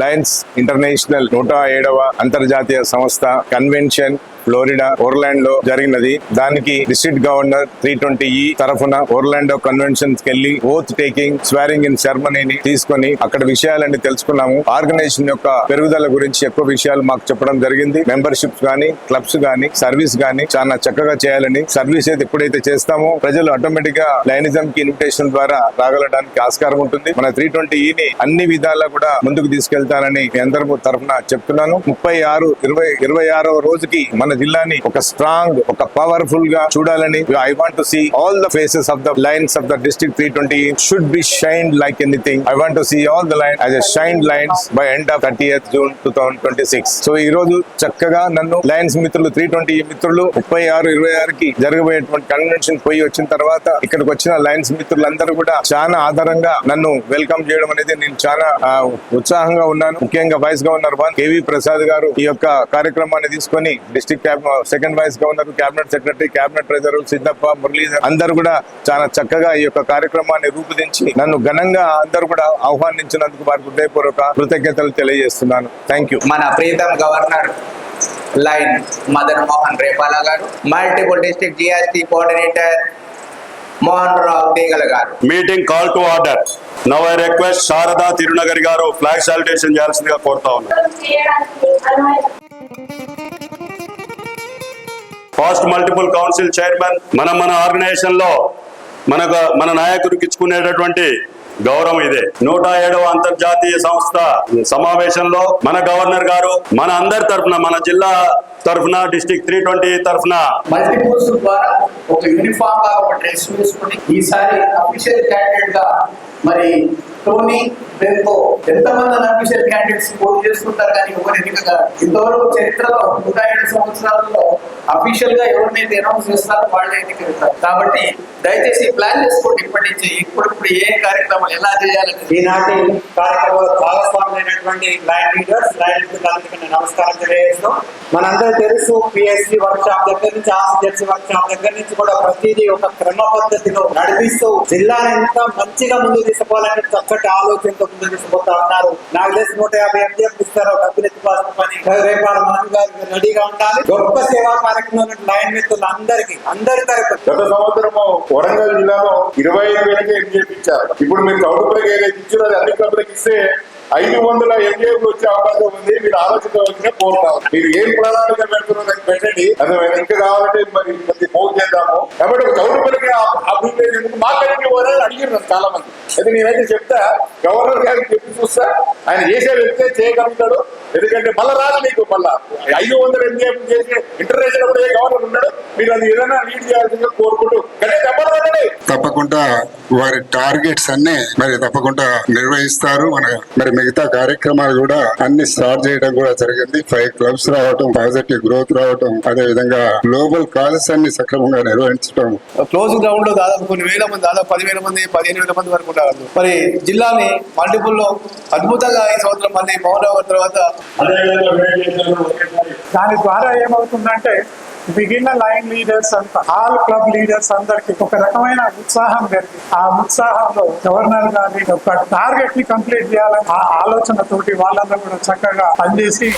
Lions international 107వ అంతర్జాతీయ సంస్థ convention Florida Orlando జరిగినది. దానికి డిస్ట్రిక్ట్ గవర్నర్ 320E తరఫున ఒర్లాండో కన్వెన్షన్ కెళ్లి ఓత్ టేకింగ్ స్వేరింగ్ ఇన్ సెరమనీని తీసుకొని అక్కడ విషయాలన్నీ తెలుసుకున్నాము. ఆర్గనైజేషన్ యొక్క పెరుగుదల గురించి ఎక్కువ విషయాలు మాకు చెప్పడం జరిగింది. మెంబర్షిప్స్ గానీ, క్లబ్స్ గానీ, సర్వీస్ గానీ చాలా చక్కగా చేయాలని, సర్వీస్ అయితే ఎప్పుడైతే చేస్తామో ప్రజలు ఆటోమేటిక్ గా లైనిజం కి ఇన్విటేషన్ ద్వారా రాగలడానికి ఆస్కారం ఉంటుంది. మన 320Eని అన్ని విధాలా కూడా ముందుకు తీసుకెళ్తానని మీ అందరి తరఫున చెప్తున్నాను. 26వ రోజుకి మన జిల్లాని ఒక స్ట్రాంగ్, ఒక పవర్ఫుల్ గా చూడాలని. I want to see all the faces of the lions of the district 320 should be shined like anything. I want to see all the lion as a shined lions by end of 30th June 2026. So ఈ రోజు చక్కగా నన్ను Lions మిత్రులు 320 మిత్రులు 36-26కి జరగబోయేటువంటి convention పోయి వచ్చిన తర్వాత ఇక్కడికి వచ్చిన లయన్స్ మిత్రులందరూ కూడా చాలా ఆధారంగా నన్ను వెల్కమ్ చేయడం అనేది నేను చాలా ఉత్సాహంగా ఉన్నాను. ముఖ్యంగా వైస్ గవర్నర్ కేవీ ప్రసాద్ గారు ఈ యొక్క కార్యక్రమాన్ని తీసుకొని district second vice governor, cabinet secretary, cabinet treasurer Siddappa, Muralidhar అందరూ కూడా చాలా చక్కగా ఈ యొక్క కార్యక్రమాన్ని రూపుదించి నన్ను ఘనంగా అందరూ కూడా ఆహ్వానించినందుకు వారికి హృదయపూర్వక కృతజ్ఞతలు తెలియజేస్తున్నాను. Thank you. మన ప్రీతం గవర్నర్ లైన్ మదన్ మోహన్ రేపాల గారు, multiple district GST coordinator Mohan Rao Teegala గారు. Meeting call to order. Now I request Sharada Tirunagar గారు ఫ్లాగ్ సాల్యుటేషన్ చేయాల్సిందిగా కోరుతా ఉన్నాను. ఫాస్ట్ మల్టిపుల్ కౌన్సిల్ చైర్మన్ మన ఆర్గనైజేషన్ లో మన నాయకుడికి ఇచ్చుకునేటటువంటి గౌరవం ఇదే. 107వ అంతర్జాతీయ సంస్థ సమావేశంలో మన గవర్నర్ గారు మన అందరి తరఫున, మన జిల్లా తరఫున, డిస్ట్రిక్ట్ 320 తరఫున మల్టిపుల్స్ ద్వారా ఒక యూనిఫామ్ గా ఒక డ్రెస్ వేసుకుని ఈసారి అఫీషియల్ క్యాండిడేట్ గా మరి టోనీ బెంకో ఎంతమంది అఫీషియల్ క్యాండిడేట్స్ పోటీ చేస్తుంటారు కానీ ఎవరు ఎన్నిక ఇంతవరకు చరిత్రలో 107 సంవత్సరాలలో అఫీషియల్ గా ఎవరినైతే అనౌన్స్ చేస్తారో వాళ్ళే ఎన్నిక వెళ్తారు. కాబట్టి దయచేసి ప్లాన్ చేసుకోండి ఇప్పటి నుంచి, ఇప్పుడు ఏ కార్యక్రమాలు ఎలా చేయాలని. ఈనాటి కార్యక్రమంలో భాగస్వామ్యమైనటువంటి లైన్ లీడర్స్, లైన్ లీడర్లందరికీ నమస్కారం తెలియజేస్తూ, మనందరూ తెలుసు PSC వర్క్ షాప్ దగ్గర నుంచి, ఆర్సిజెడ్సీ వర్క్ షాప్ దగ్గర నుంచి కూడా ప్రతిదీ ఒక క్రమ పద్ధతిలో నడిపిస్తూ జిల్లాను ఎంత మంచిగా ముందుకు తీసుకోవాలంటే చక్కటి ఆలోచనతో ముందుకు తీసుకుపోతా ఉన్నారు. నాకు తెలిసి 150 MDF ఇస్తారు డబ్బులు ఎత్తుకోవాల్సిన పని. రేపాల మనం గారు రెడీగా ఉండాలి. గొప్ప సేవా కార్యక్రమం లైన్ మిత్రులు అందరి తరఫున గత సంవత్సరము వరంగల్ జిల్లాలో 25,000 MDF ఇచ్చారు. ఇప్పుడు మీరు చౌటుపల్లికి ఏదైతే ఇచ్చారో అది అన్ని క్లబ్లకు ఇస్తే 500 MDF వచ్చే అవకాశం ఉంది. మీరు ఆలోచించవలసిన కోరుతారు. మీరు ఏం ప్రణాళిక పెడుతున్నారో దానికి పెట్టండి. అది ఇంకా కావాలంటే మరి కొద్ది పోగు చేద్దాము. కాబట్టి చౌటుపల్లికి అభివృద్ధి ఎందుకు మాట్లాడి పోవాలని అడిగారు చాలా మంది. అయితే నేనైతే చెప్తా, గవర్నర్ గారికి చెప్పి చూస్తా, ఆయన చేసే వ్యక్తే చేయగలుగుతాడు. ఎందుకంటే మళ్ళా రాదు మీకు, మళ్ళా 500 MDF చేసి ఇంటర్నేషనల్ కూడా ఏ గవర్నర్ ఉన్నాడు. మీరు అది ఏదైనా లీడ్ చేయాల్సిందిగా కోరుకుంటూ తప్పకుండా వారి టార్గెట్స్ అన్ని మరి తప్పకుండా నిర్వహిస్తారు. మరి మిగతా కార్యక్రమాలు కూడా అన్ని స్టార్ట్ చేయడం కూడా జరిగింది. 5 క్లబ్స్ రావటం, పాజిటివ్ గ్రోత్ రావటం, అదే విధంగా గ్లోబల్ కాజెస్ అన్ని సక్రమంగా నిర్వహించడం. క్లోజ్ గ్రౌండ్ లో దాదాపు కొన్ని వేల మంది, దాదాపు 10,000 మంది, 15,000 మంది వరకు ఉన్నారు. మరి జిల్లాని మల్టిపుల్ లో అద్భుతంగా ఈ సంవత్సరం మళ్ళీ మోహన్ రావు తర్వాత దాని ద్వారా ఏమవుతుందంటే మిగిలిన లైన్ లీడర్స్ అంతా, ఆల్ క్లబ్ లీడర్స్ అందరికి ఒక రకమైన ఉత్సాహం కలిగి, ఆ ఉత్సాహంలో గవర్నర్ గారి ఒక టార్గెట్ ని కంప్లీట్ చేయాలని ఆ ఆలోచనతోటి వాళ్ళందరూ కూడా చక్కగా పనిచేసి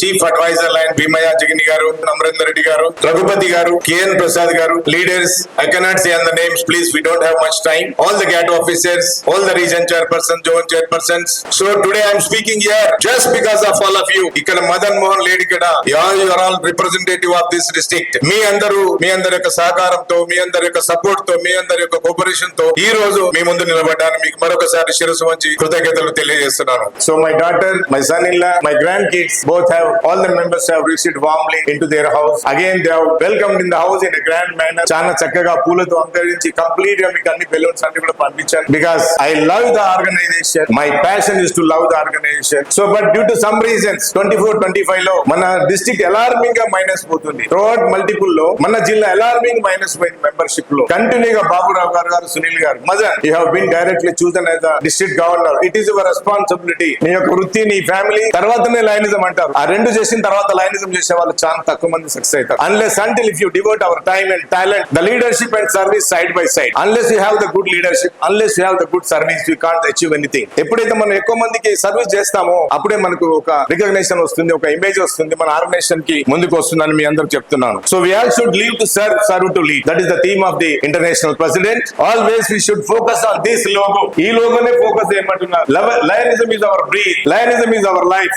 chief adviser lion Bheemaiah Jagani గారు, అమరేందర్ రెడ్డి గారు, రఘుపతి గారు, కేఎన్ ప్రసాద్ గారు, leaders. I cannot say on the names, please. We don't have much time. All the GAT officers, all the region chairpersons, zone chairpersons. So today I am speaking here just because of all of you. ఇక్కడ Madan Mohan laid ఇక్కడ you are all representative of this district. మీ అందరి యొక్క సహకారంతో, మీ అందరి యొక్క support తో, మీ అందరి యొక్క కోఆపరేషన్ తో ఈ రోజు మీ ముందు నిలబడ్డాను. మీకు మరొకసారి శిరస్సు వంచి కృతజ్ఞతలు తెలియజేస్తున్నాను. So my daughter, my son-in-law, my grandkids both have, all the members have received warmly into their house. Again they have welcomed in the house in a grand manner. చాలా చక్కగా పూలతో అలంకరించి కంప్లీట్ గా మీకు అన్ని బెలూన్స్ అన్ని కూడా పంపించాను. Because I love the organization. My passion is to love the organization. So but due to some reasons 24-25 లో మన డిస్ట్రిక్ట్ అలార్మింగ్ గా మైనస్ పోతుంది. త్రూఅవుట్ మల్టిపుల్ లో మన జిల్లా అలార్మింగ్ మైనస్ పోయింది మెంబర్షిప్ లో. కంటిన్యూగా బాబురావు గారు, సునీల్ గారు, Madan, you have been directly chosen as the district governor. It is your responsibility. నీ యొక్క వృత్తి, నీ ఫ్యామిలీ తర్వాతనే లైనిజం అంటారు. ఆ రెండు చేసిన తర్వాత లైనిజం చేసే వాళ్ళు చాలా తక్కువ మంది సక్సెస్ అవుతారు. Unless until if you devote our time and talent, the leadership and service side by side. Unless you have the good leadership, unless you have the good service, you can't achieve anything. ఎప్పుడైతే మనం ఎక్కువ మందికి service చేస్తామో అప్పుడే మనకు ఒక recognition వస్తుంది, ఒక ఇమేజ్ వస్తుంది, మన ఆర్గనైజేషన్ కి ముందుకు వస్తుందని మీ అందరికి చెప్తున్నాను. So we all should live to serve, serve to lead. That is the theme of the international president. Always we should focus on this logo. ఈ లోగోనే ఫోకస్ చేయమంటున్నారు. Lionism is our breed. Lionism is our life.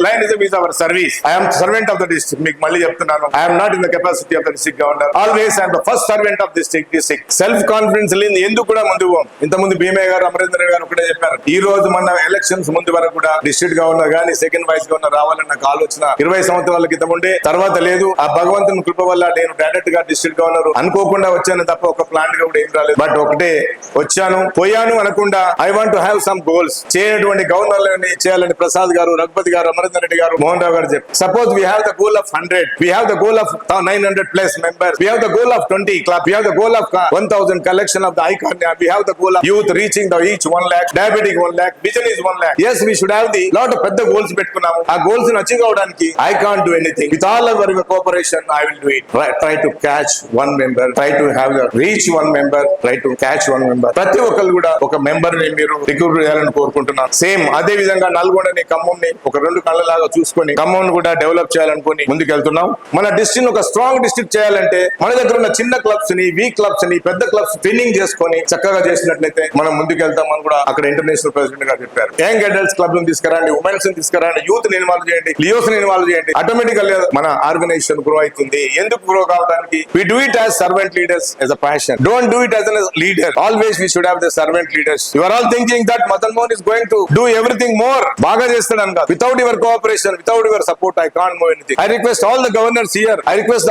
Lionism is our service. I am servant of the district. మీకు మళ్ళీ చెప్తున్నాను. I am not in the capacity of the district governor. Always I am the first servant of this district. Self confidence లేని ఎందుకు కూడా ముందుకు పోం. ఇంతకుముందు భీమయ్య గారు, అమరేందర్ గారు ఒకటే చెప్పారు. ఈ రోజు మన ఎలక్షన్స్ ముందు వరకు కూడా డిస్ట్రిక్ట్ గవర్నర్ గానీ, సెకండ్ వైస్ గవర్నర్ రావాలని నాకు ఆలోచన 20 సంవత్సరాల క్రితం ఉండే. తర్వాత లేదు. ఆ భగవంతుని కృప వల్ల నేను డైరెక్ట్ గా డిస్ట్రిక్ట్ గవర్నర్ అనుకోకుండా వచ్చాను తప్ప ఒక ప్లాన్ గా కూడా ఏం రాలేదు. బట్ ఒకటే వచ్చాను, పోయాను అనకుండా I want to have some goals. చేయనటువంటి గవర్నర్లని చేయాలని ప్రసాద్ గారు, రఘుపతి గారు, అమరేందర్ రెడ్డి గారు, మోహన్ రావు గారు చెప్పారు. Suppose we have the goal of 100, we have the goal of 900 plus members, we have the goal of 20 club, we have the goal of 1000 collection of the icon, we have the goal of youth reaching the each 1 lakh, diabetic 1 lakh, vision is 1 lakh. Yes, we should have the lot of పెద్ద goals పెట్టుకున్నాము. ఆ goals ని achieve అవడానికి I can't do anything. With all our cooperation I will do it. Try to catch one member, try to have the reach one member, try to catch one member. ప్రతి ఒక్కరు కూడా ఒక member ని మీరు recruit చేయాలని కోరుకుంటున్నాను. Same అదే విధంగా నల్గొండని, ఖమ్మంని ఒక రెండు కళ్ళలాగా చూసుకొని ఖమ్మం కూడా డెవలప్ చేయాలనుకుని ముందుకెళ్తున్నాం. మన డిస్ట్రిక్ట్ ఒక స్ట్రాంగ్ డిస్ట్రిక్ట్ చేయాలంటే మన దగ్గర ఉన్న చిన్న క్లబ్స్ ని, వీక్ క్లబ్స్ ని పెద్ద క్లబ్స్ ట్రైనింగ్ చేసుకొని చక్కగా చేసినట్లయితే మనం ముందుకెళ్తామని కూడా అక్కడ ఇంటర్నేషనల్ ప్రెసిడెంట్ గారు చెప్పారు. యంగ్ అడల్ట్స్ క్లబ్ ని తీసుకురండి, ఉమెన్స్ ని తీసుకురండి, యూత్ ని ఇన్వాల్వ్ చేయండి, లియోస్ ని ఇన్వాల్వ్ చేయండి. ఆటోమేటిక్ గా మన ఆర్గనైజేషన్ గ్రో అవుతుంది. ఎందుకు గ్రో కావడానికి? We do it as servant leaders as a passion. Don't do it as a leader. Always we should have the servant leaders. You are all thinking that Madan Mohan is going to do everything more. బాగా చేస్తాడని కాదు. Without your cooperation, without your support, I can't move anything. I request all the governors here. I request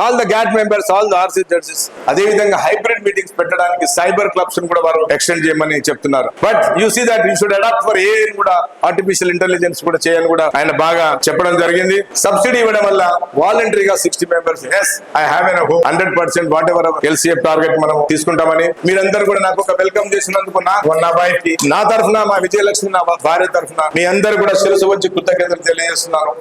all the GAT members, all the RC judges. అదే విధంగా hybrid meetings పెట్టడానికి cyber clubs కూడా వారు extend చేయమని చెప్తున్నారు. But you see that you should adapt for AI కూడా, artificial intelligence కూడా చేయాలని కూడా ఆయన బాగా చెప్పడం జరిగింది. సబ్సిడీ ఇవ్వడం వల్ల వాలంటరీగా 60 members, yes, I have an hope 100% what ever LCF target మనం తీసుకుంటామని మీరందరూ కూడా నాకు ఒక వెల్కమ్ చేసినందుకు నా వైఫ్ కి, నా తరఫున, మా విజయలక్ష్మి, నా భార్య తరఫున మీ అందరూ కూడా శిరస్సు వచ్చి కృతజ్ఞతలు తెలియజేస్తున్నాను.